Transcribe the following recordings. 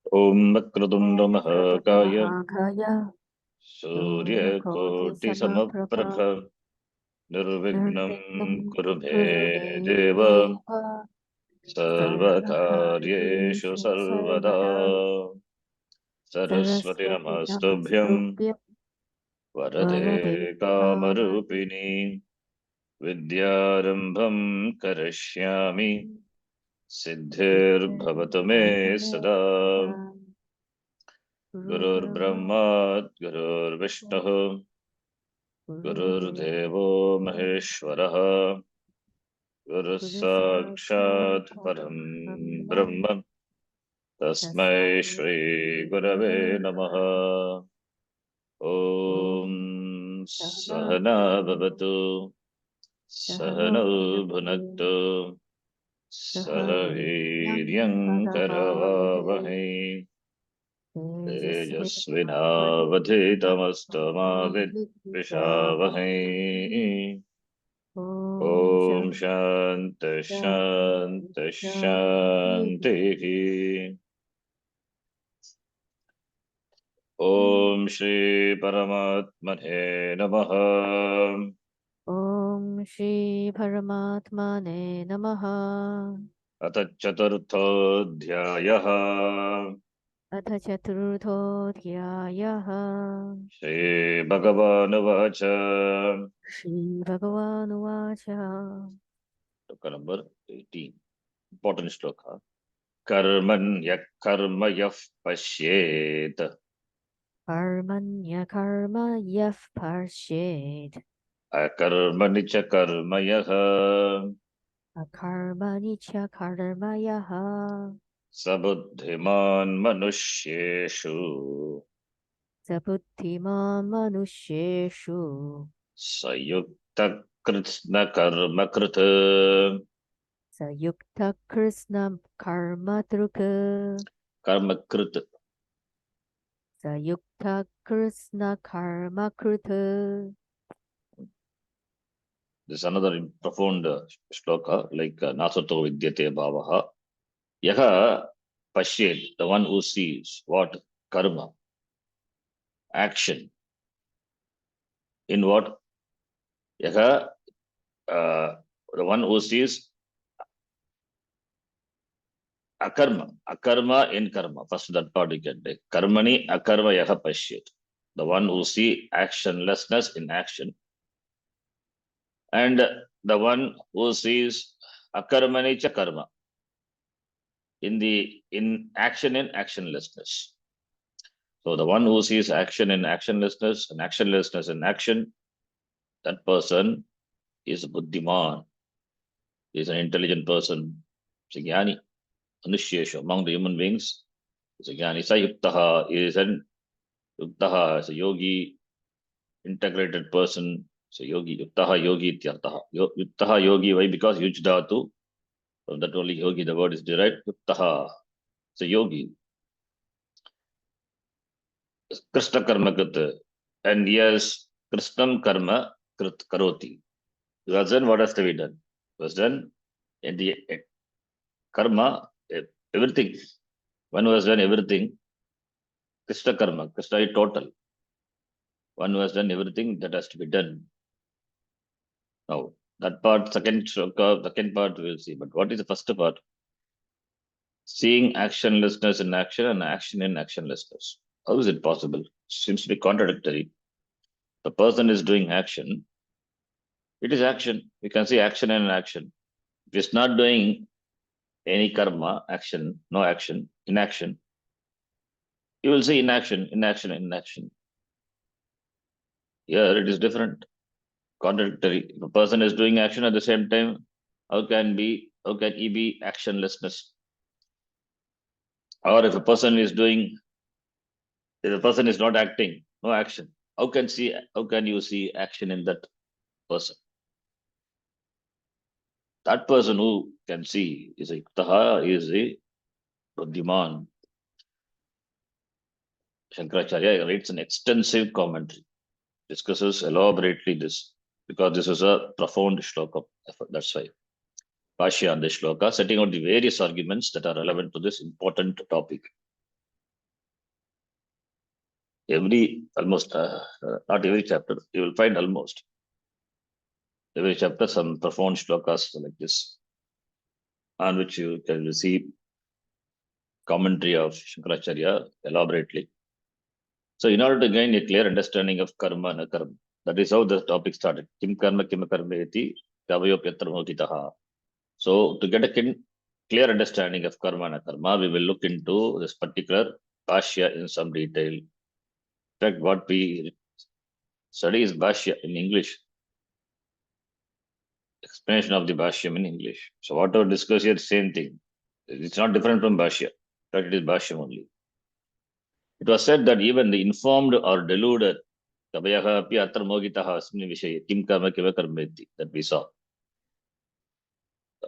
Om Vakratunda Mahakaya Mahakaya Suryakoti Suryakoti Samaprabha Samaprabha Nirvignam Nirvignam Kurume Kurume Deva Deva Sarvakaryeshu Sarvakaryeshu Sarvada Sarvada Saraswati Saraswati Namastubhyam Namastubhya Varade Varade Kamarupini Kamarupini Vidyarambham Karashyami Siddhir Bhavatu Me Siddhartha Sada Sada Guru Gurur Brahma Brahma Gurur Vishnu Guru Gururdevo Maheshwaraha Guru Guru Sakshat Sakshat Param Brahma Brahma Tasmai Tasmai Shri Gurave Namaha Om Om Sahana Sahana Bhavatu Bhavatu Sahano Sahana Bhunaktu Bhunaktu Sahaviryam Sahaviryam Karavavahe Karavavahe Tejasvinavadhitamastu Tejasvinavadhitamavidvishavahe Vidvishavahe Om Om Shanti Shanti Shanti Shanti Shanti Shanti Om Shri Paramatmane Namaha Om Shri Paramatmane Namaha Atha Chaturthodhyayah Atha Chaturthodhyayaha Shri Bhagavanuvacha Shri Bhagavanuvacha Shloka number 18. Important shloka. Karmanya karma yaf pashyet Karmanya karma yaf parshet akarmani cha karma yaha Akarmani cha karmayaha sabuddhiman manusyeshu Sabuddhima manusheshu sayukta kritsna karma krita Sayukta krishna karma druka karma krita. Sayukta krishna karma kruta This is another profound shloka like nasato vidyate bhavaha. Yaha pashyet, the one who sees what karma, action, in what yaha, the one who sees akarma in karma. First that part you can take. Karmani akarma yaha pashyet. The one who see actionlessness in action. And the one who sees akarmani cha karma in action in actionlessness. So the one who sees action in actionlessness and actionlessness in action, that person is a buddhiman, is an intelligent person, is a jnani, anushesha, among the human beings, is a jnani. Sa yuktaha is an yuktaha, is a yogi, integrated person, is a yogi. Yuktaha yogi ityartaha. Yuktaha yogi, why? Because yujdhatu, from that only yogi, the word is derived. Yuktaha, it's a yogi. Krishna karma krit. And yes, Krishnam karma krit karoti. Was done, what has to be done? Was done in the karma, everything. One was done everything. Krishna karma, Krishna is total. One was done everything that has to be done. Now, that part, second part we'll see. But what is the first part? Seeing actionlessness in action and action in actionlessness. How is it possible? Seems to be contradictory. The person is doing action. It is action. We can see action and action. If it's not doing any karma, action, no action, inaction, you will see inaction, inaction, inaction. Here it is different, contradictory. If a person is doing action at the same time, how can he be actionlessness? Or if a person is not acting, no action, how can you see action in that person? That person who can see is a Yuktaha, is a Buddhiman. Shankaracharya writes an extensive commentary, discusses elaborately this, because this is a profound shloka. That's why. Bhashya on this shloka, setting out the various arguments that are relevant to this important topic. almost, not every chapter, you will find almost every chapter some profound shlokas like this, on which you can receive commentary of Shankaracharya elaborately. So, in order to gain a clear understanding of karma and akarma, that is how the topic started. Kim karma, kim akarma eti, kavayopyatra mokitaha. So, to get a clear understanding of karma and akarma, we will look into this particular bhashya in some detail. In fact, what we study is bhashya in English, explanation of the bhashyam in English. So, whatever discuss here, same thing. It's not different from bhashya, but it is bhashyam only. It was said that even the informed or deluded that we saw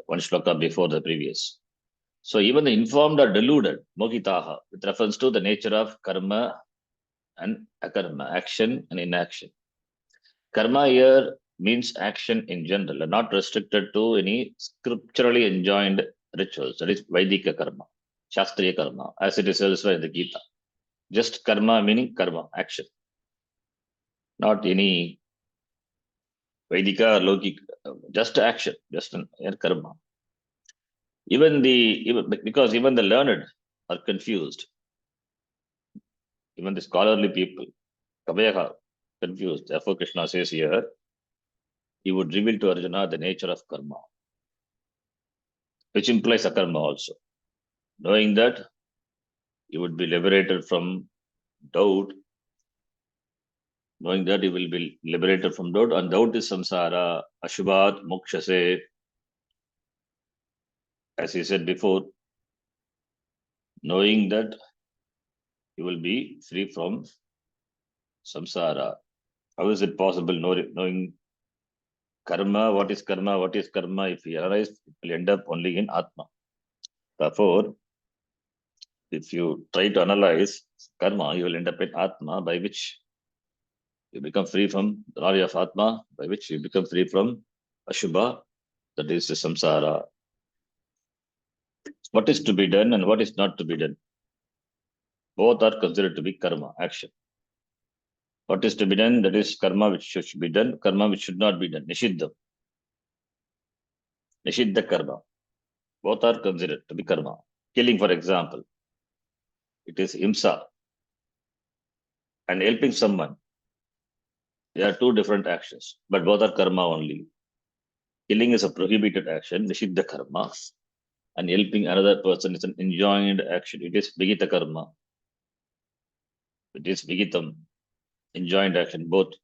one shloka before the previous. So even the informed or deluded, mogitaha, with reference to the nature of karma and akarma, action and inaction. Karma here means action in general, and not restricted to any scripturally enjoined rituals. That is Vaidika karma, Shastriya karma, as it is elsewhere in the Gita. Just karma meaning karma, action. Not any Vaidika or Lokik, just action, just an karma. Because even the learned are confused. Even the scholarly people, Kavayaha, confused. Therefore, Krishna says here, he would reveal to Arjuna the nature of karma, which implies akarma also. Knowing that, he would be liberated from doubt. Knowing that he will be liberated from doubt, and doubt is samsara, ashubhat, mokshase. As he said before, knowing that he will be free from samsara. How is it possible knowing karma, what is karma, what is karma? If you analyze, it will end up only in Atma. Therefore, if you try to analyze karma, you will end up in Atma, by which you become free from the knowledge of Atma, by which you become free from Ashubha, that is the samsara. What is to be done and what is not to be done? Both are considered to be karma, action. What is to be done, that is karma which should be done, karma which should not be done, nishiddha. Nishiddha karma. Both are considered to be karma. Killing, for example, it is himsa. And helping someone, there are two different actions, but both are karma only. Killing is a prohibited action, nishiddha karma, and helping another person is an enjoined action. It is vigita karma. It is vigitam, enjoined action, both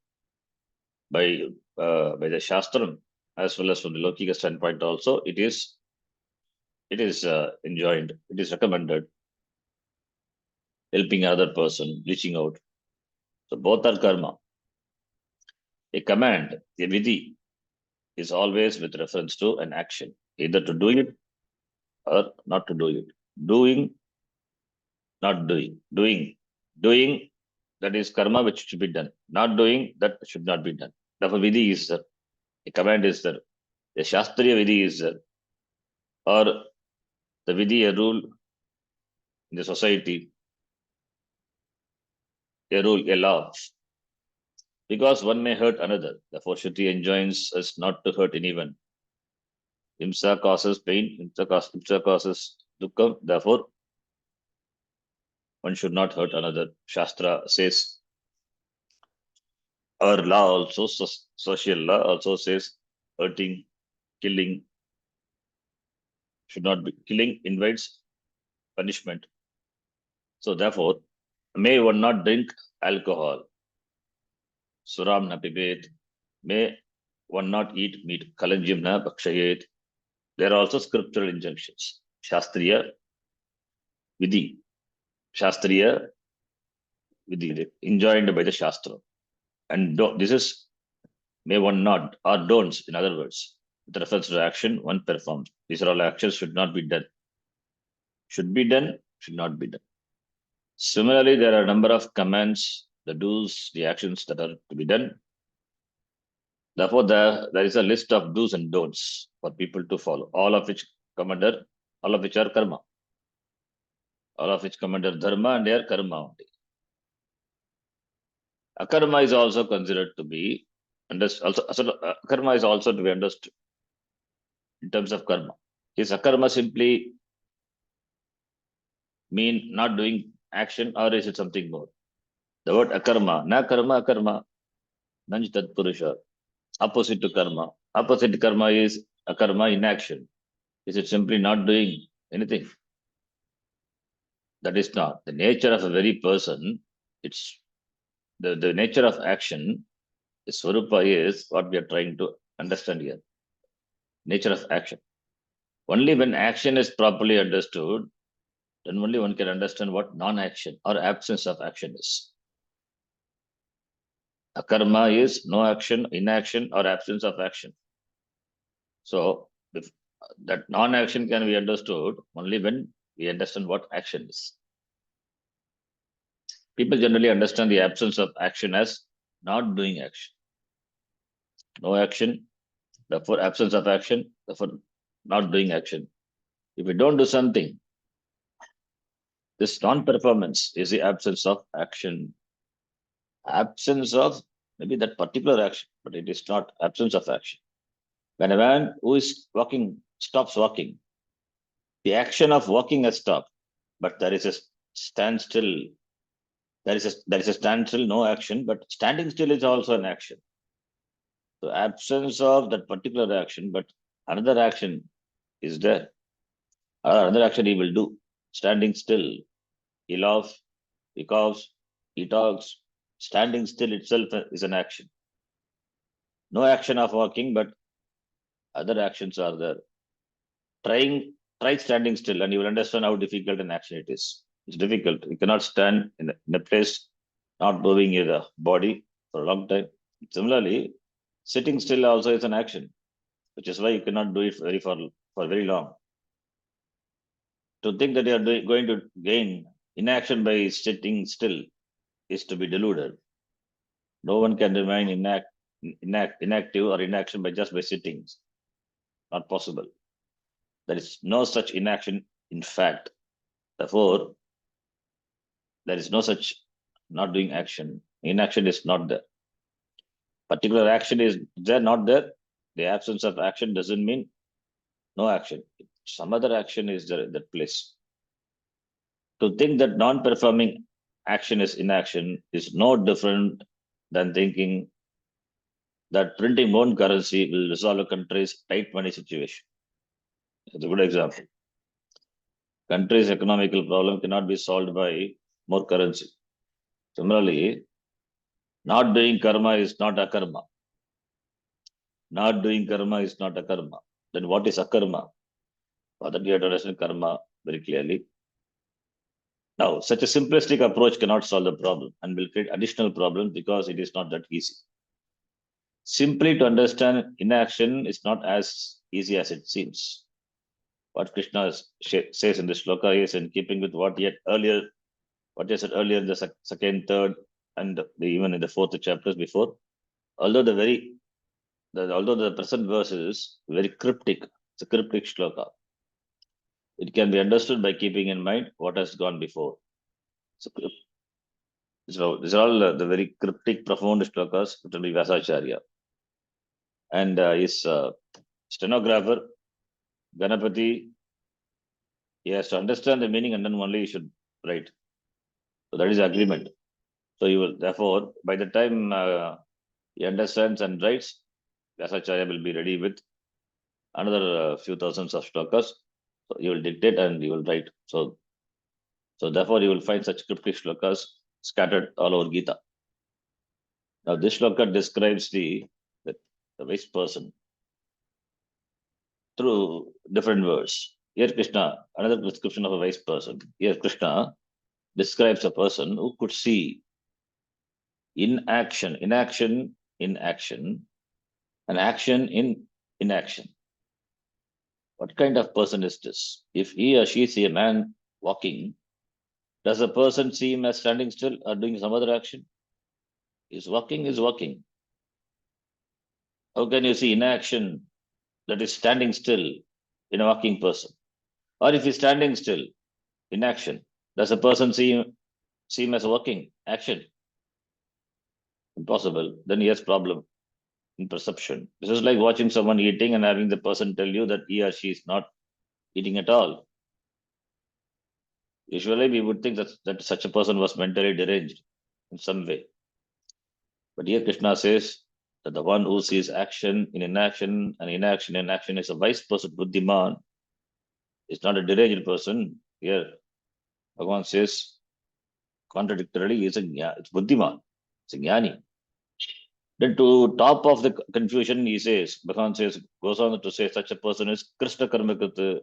by the Shastram as well as from the Lokika standpoint also. It is enjoined. It is recommended. Helping another person, reaching out. So both are karma. A command, a vidhi, is always with reference to an action, either to do it or not to do it. Doing, not doing. Doing, that is karma which should be done. Not doing, that should not be done. Therefore, vidhi is there. A command is there. A shastriya vidhi is there. Or the vidhi, a rule in the society, a rule, a law. Because one may hurt another. Therefore, Shruti enjoins us not to hurt anyone. Himsa causes pain, himsa causes dukkha. Therefore, one should not hurt another. Shastra says, our law also, social law also says, hurting, killing should not be. Killing invites punishment. So therefore, may one not drink alcohol. Suram na pibet. May one not eat meat. Kalanjim na bhakshayet. There are also scriptural injunctions. Shastriya vidhi. Shastriya vidhi, enjoined by the Shastra. And this is may one not, or don'ts, in other words, with reference to action one performs. These are all actions should not be done. Should be done, should not be done. Similarly, there are a number of commands, the do's, the actions that are to be done. Therefore, there is a list of do's and don'ts for people to follow, all of which are karma. All of which come under dharma and they are karma only. Akarma is also considered to be, karma is also to be understood in terms of karma. Is akarma simply mean not doing action, or is it something more? The word akarma, na karma, akarma, nanj tat purusha, opposite to karma. Opposite to karma is akarma, inaction. Is it simply not doing anything? That is not. The nature of a very person, it's the nature of action, the Swarupa is what we are trying to understand here. Nature of action. Only when action is properly understood, then only one can understand what non-action or absence of action is. Akarma is no action, inaction, or absence of action. So if that non-action can be understood only when we understand what action is. People generally understand the absence of action as not doing action. No action, therefore absence of action, therefore not doing action. If we don't do something, this non-performance is the absence of action. Absence of maybe that particular action, but it is not absence of action. When a man who is walking stops walking, the action of walking has stopped, but there is a standstill. There is a standstill, no action, but standing still is also an action. So absence of that particular action, but another action is there. Another action he will do. Standing still, he laughs, he coughs, he talks. Standing still itself is an action. No action of walking, but other actions are there. Try standing still, and you will understand how difficult an action it is. It's difficult. You cannot stand in a place not moving your body for a long time. Similarly, sitting still also is an action, which is why you cannot do it for very long. To think that you are going to gain inaction by sitting still is to be deluded. No one can remain inactive or inaction by just by sitting. Not possible. There is no such inaction in fact. Therefore, there is no such not doing action. Inaction is not there. Particular action is there, not there. The absence of action doesn't mean no action. Some other action is there in that place. To think that non-performing action is inaction is no different than thinking that printing more currency will resolve a country's tight money situation. It's a good example. Country's economical problem cannot be solved by more currency. Similarly, not doing karma is not akarma. Not doing karma is not akarma. Then what is akarma? For that, we have to understand karma very clearly. Now, such a simplistic approach cannot solve the problem and will create additional problems because it is not that easy. Simply to understand inaction is not as easy as it seems. What Krishna says in this shloka is in keeping with what he said earlier in the second, third, and even in the fourth chapters before. Although the present verse is very cryptic, it's a cryptic shloka. It can be understood by keeping in mind what has gone before. So these are all the very cryptic, profound shlokas written by Vyasacharya. And his stenographer, Ganapati, he has to understand the meaning and then only he should write. So that is the agreement. So you will, therefore, by the time he understands and writes, Vyasacharya will be ready with another few thousands of shlokas. So you will dictate and you will write. So therefore, you will find such cryptic shlokas scattered all over Gita. Now, this shloka describes the wise person through different words. Here, Krishna, another description of a wise person. Here, Krishna describes a person who could see inaction, in action, and action in inaction. What kind of person is this? If he or she see a man walking, does a person see him as standing still or doing some other action? Is walking. How can you see inaction that is standing still in a walking person? Or if he's standing still, inaction, does a person see him as walking action? impossible, then he has problem in perception. This is like watching someone eating and having the person tell you that he or she is not eating at all. Usually we would think that such a person was mentally deranged in some way. But here Krishna says that the one who sees action in inaction and inaction in action is a wise person, Buddhiman, is not a deranged person. Here Bhagavan says contradictorily, it's Buddhiman, it's a jnani. Then to top of the confusion, he says, Bhagavan says, goes on to say such a person is Krishna Karmakrit,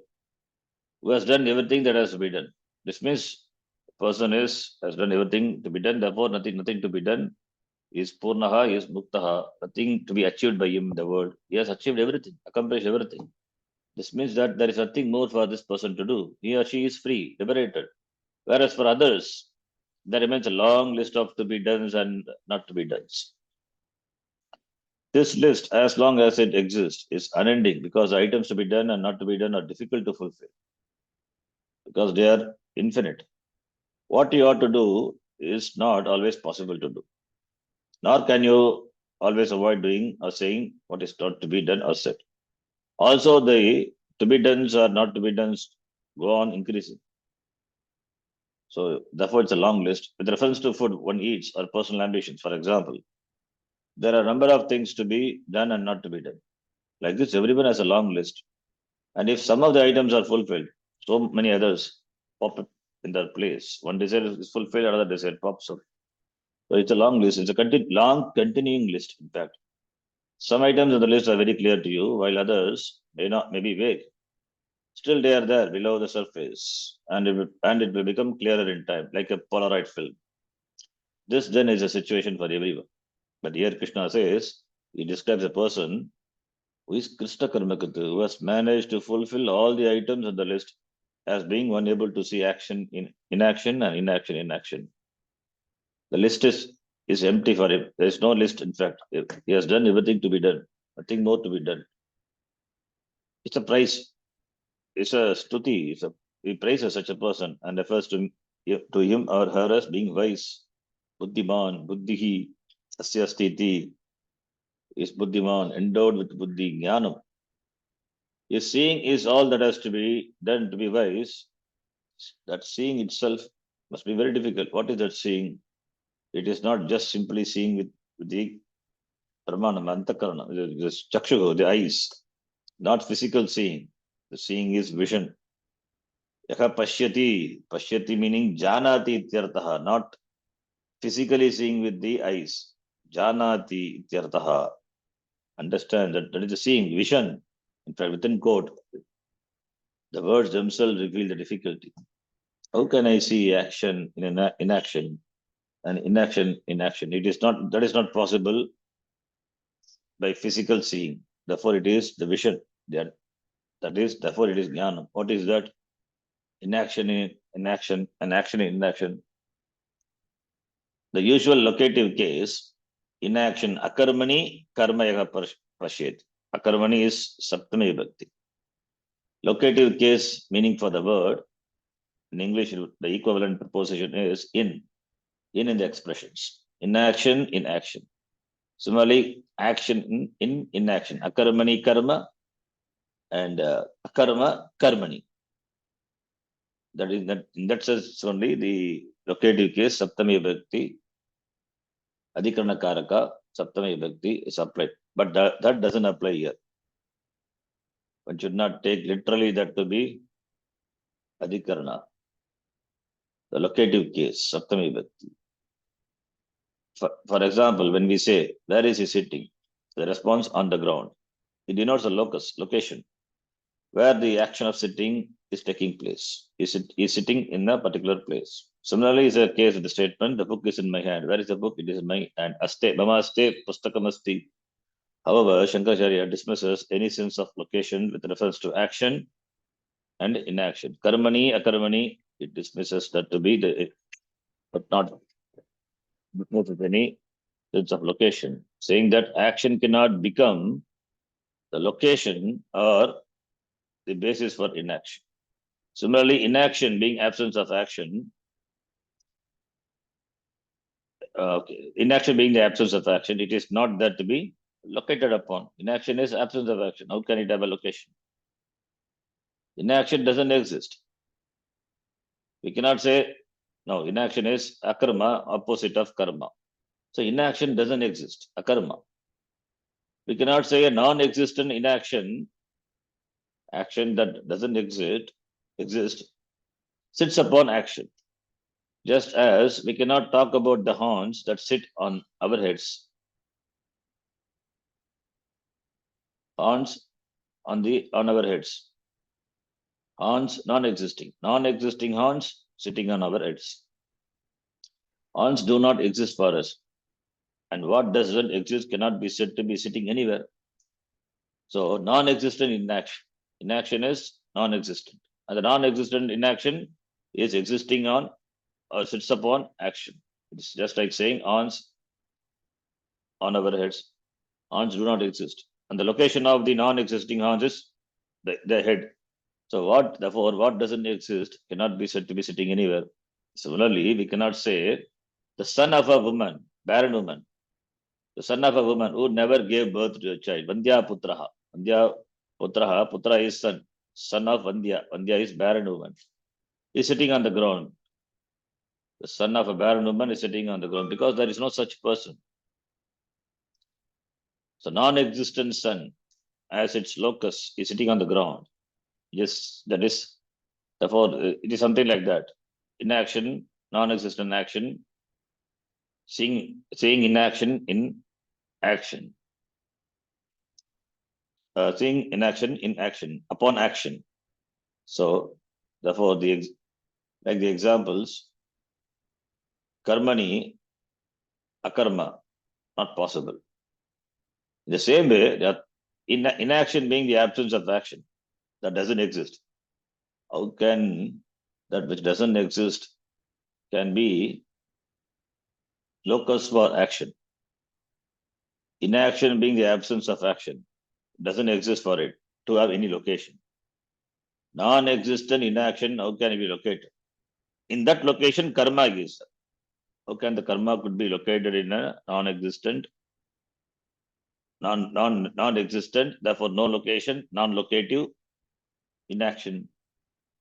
who has done everything that has to be done. This means the person has done everything to be done, therefore nothing to be done. He is Purnaha, he is Muktaha, nothing to be achieved by him in the world. He has achieved everything, accomplished everything. This means that there is nothing more for this person to do. He or she is free, liberated. Whereas for others, there remains a long list of to be done and not to be done. This list, as long as it exists, is unending because the items to be done and not to be done are difficult to fulfill because they are infinite. What you ought to do is not always possible to do, nor can you always avoid doing or saying what is not to be done or said. Also, the to be done or not to be done go on increasing. So, therefore, it's a long list. With reference to food one eats or personal ambitions, for example, there are a number of things to be done and not to be done. Like this, everyone has a long list. And if some of the items are fulfilled, so many others pop up in their place. One desire is fulfilled, another desire pops up. So it's a long list. It's a long continuing list, in fact. Some items on the list are very clear to you, while others may be vague. Still, they are there below the surface, and it will become clearer in time, like a Polaroid film. This then is a situation for everyone. But here Krishna says, he describes a person who is Krishna Karmakatu, who has managed to fulfill all the items on the list as being one able to see action in inaction and inaction in action. The list is empty for him. There is no list, in fact. He has done everything to be done, nothing more to be done. It's a prize, it's a stuti, he praises such a person and refers to him or her as being wise. Buddhiman, buddhihi, asya stiti, is Buddhiman, endowed with buddhi, jnanam. If seeing is all that has to be done to be wise, that seeing itself must be very difficult. What is that seeing? It is not just simply seeing with the Pramanam, Antakarana, the Chakshu, the eyes, not physical seeing. The seeing is vision. Yaka pashyati meaning janati ityartaha, not physically seeing with the eyes. Janati ityartaha. Understand that is the seeing, vision. In fact, within quote, the words themselves reveal the difficulty. How can I see action in inaction and inaction in action? That is not possible by physical seeing. Therefore, it is the vision. Therefore it is jnana. What is that? Inaction in inaction and action in inaction. The usual locative case, inaction, akarmani, karma yaga pashyet. Akarmani is saptami bhakti. Locative case, meaning for the word, in English, the equivalent preposition is in the expressions. Inaction, in action. Similarly, action in inaction. Akarmani karma and akarma karmani. That is that in that sense only the locative case Saptami Vibhakti, Adhikarana Karaka, Saptami Vibhakti is applied. But that doesn't apply here. One should not take literally that to be Adhikarana. The locative case, Saptami Vibhakti. For example, when we say, where is he sitting? The response on the ground. It denotes a locus, location, where the action of sitting is taking place. Is sitting in a particular place. Similarly, is a case with the statement, the book is in my hand. Where is the book? It is in my hand. Aste, mama aste, pustakam asti. However, Shankaracharya dismisses any sense of location with reference to action and inaction. Karmani, akarmani, it dismisses that to be but not with any sense of location, saying that action cannot become the location or the basis for inaction. Similarly, inaction being absence of action, Okay. Inaction being the absence of action, it is not that to be located upon. Inaction is absence of action. How can it have a location? Inaction doesn't exist. We cannot say, no, inaction is akarma, opposite of karma. So inaction doesn't exist, akarma. We cannot say a non-existent inaction, action that doesn't exist, sits upon action. Just as we cannot talk about the horns that sit on our heads. Horns on our heads. Horns non-existing. Non-existing horns sitting on our heads. Horns do not exist for us. And what doesn't exist cannot be said to be sitting anywhere. So non-existent inaction. Inaction is non-existent. And the non-existent inaction is existing on or sits upon action. It's just like saying horns on our heads. Horns do not exist. And the location of the non-existing horns is the head. So therefore, what doesn't exist cannot be said to be sitting anywhere. Similarly, we cannot say the son of a woman, barren woman, the son of a woman who never gave birth to a child, Vandya Putraha. Vandya Putraha, Putra is son of Vandya. Vandya is barren woman. Is sitting on the ground. The son of a barren woman is sitting on the ground because there is no such person. So non-existent son, as its locus, is sitting on the ground. Yes, that is, therefore, it is something like that. Inaction, non-existent action, seeing inaction in action. Seeing inaction in action, upon action. So, therefore, the examples, karmani, akarma, not possible. In the same way, that inaction being the absence of action, that doesn't exist. How can that which doesn't exist can be locus for action? Inaction being the absence of action, doesn't exist for it to have any location. Non-existent inaction, how can it be located? In that location, karma is. How can the karma could be located in a non-existent, non-existent, therefore no location, non-locative inaction.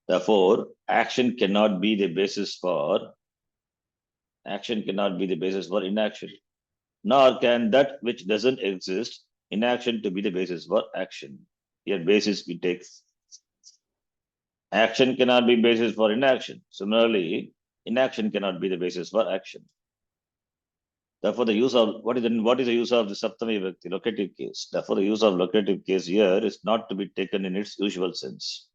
Therefore, action cannot be the basis for inaction, nor can that which doesn't exist, inaction to be the basis for action. Here basis we take. Action cannot be basis for inaction. Similarly, inaction cannot be the basis for action. Therefore, the use of what is the use of the Saptami Vibhakti, locative case? Therefore, the use of locative case here is not to be taken in its usual sense.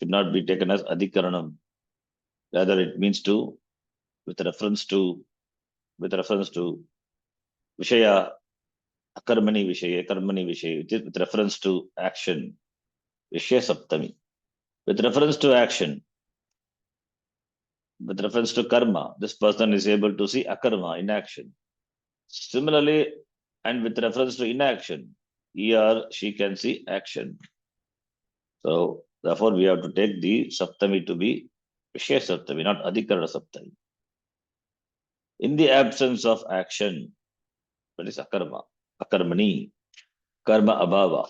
It should not be taken as adhikaranam. Rather, it means to, with reference to Vishaya, akarmani Vishaya, with reference to action, Vishaya Saptami. With reference to action, with reference to karma, this person is able to see akarma, inaction. Similarly, and with reference to inaction, he or she can see action. So, therefore, we have to take the Saptami to be Vishaya Saptami, not Adhikarana Saptami. In the absence of action, that is akarma, akarmani, karma abhava.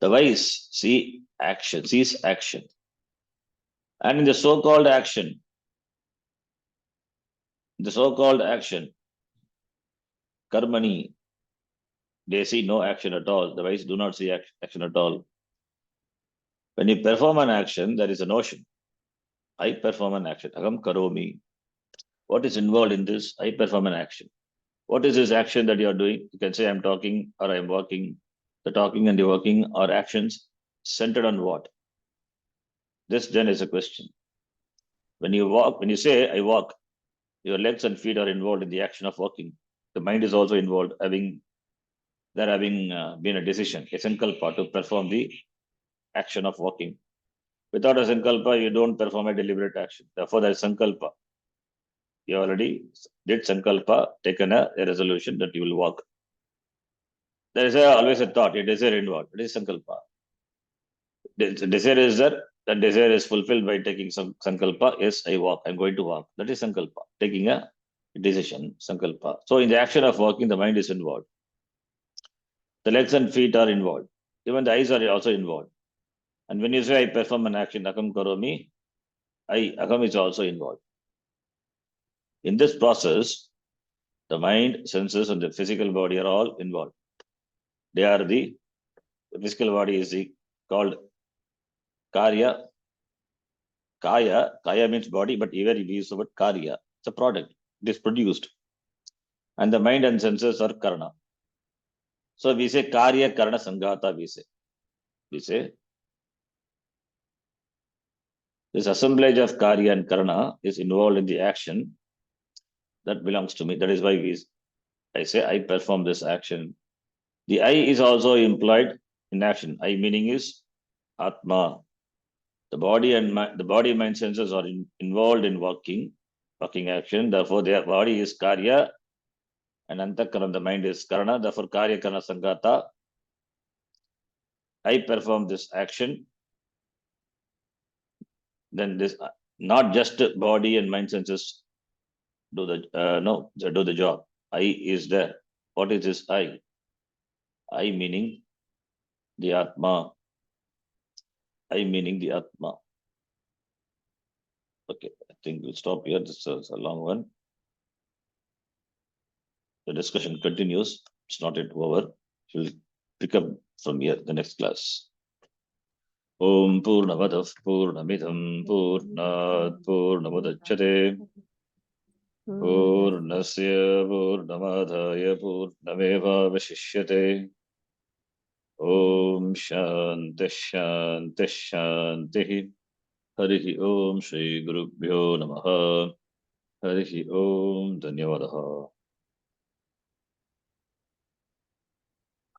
The wise sees action. And in the so-called action, karmani, they see no action at all. The wise do not see action at all. When you perform an action, there is a notion. I perform an action. Agam karomi. What is involved in this? I perform an action. What is this action that you are doing? You can say I'm talking or I'm walking. The talking and the walking are actions centered on what? This then is a question. When you say I walk, your legs and feet are involved in the action of walking. The mind is also involved, having been a decision, a sankalpa to perform the action of walking. Without a sankalpa, you don't perform a deliberate action. Therefore, there is sankalpa. You already did sankalpa, taken a resolution that you will walk. There is always a thought, a desire involved. It is sankalpa. The desire is there. That desire is fulfilled by taking some sankalpa. Yes, I walk. I'm going to walk. That is sankalpa. Taking a decision, sankalpa. So in the action of walking, the mind is involved. The legs and feet are involved. Even the eyes are also involved. And when you say I perform an action, akam karomi, akam is also involved. In this process, the mind, senses, and the physical body are all involved. They are the physical body is called karya. Kaya means body, but here we use the word karya. It's a product. It is produced. And the mind and senses are karana. So we say karya karana sangata, we say. We say this assemblage of karya and karana is involved in the action that belongs to me. That is why I say I perform this action. The I is also employed in action. I meaning is Atma. The body, mind, senses are involved in walking action. Therefore, their body is karya, and antakaran, the mind is karana. Therefore, karya karana sangata. I perform this action. Then this not just body and mind senses do the job. I is there. What is this I? I meaning the Atma. I meaning the Atma. Okay, I think we'll stop here. This is a long one. The discussion continues. It's not yet over. We'll pick up from here the next class. Om Purnamadav Purnamidam Purnat Purnamudachyate Purnasya Purnamadhaya Purnameva Vashishyate. Om Shanti Shanti Shanti. Harihi Om Shri Gurubhyo Namaha. Harihi Om Dhanyavadaha.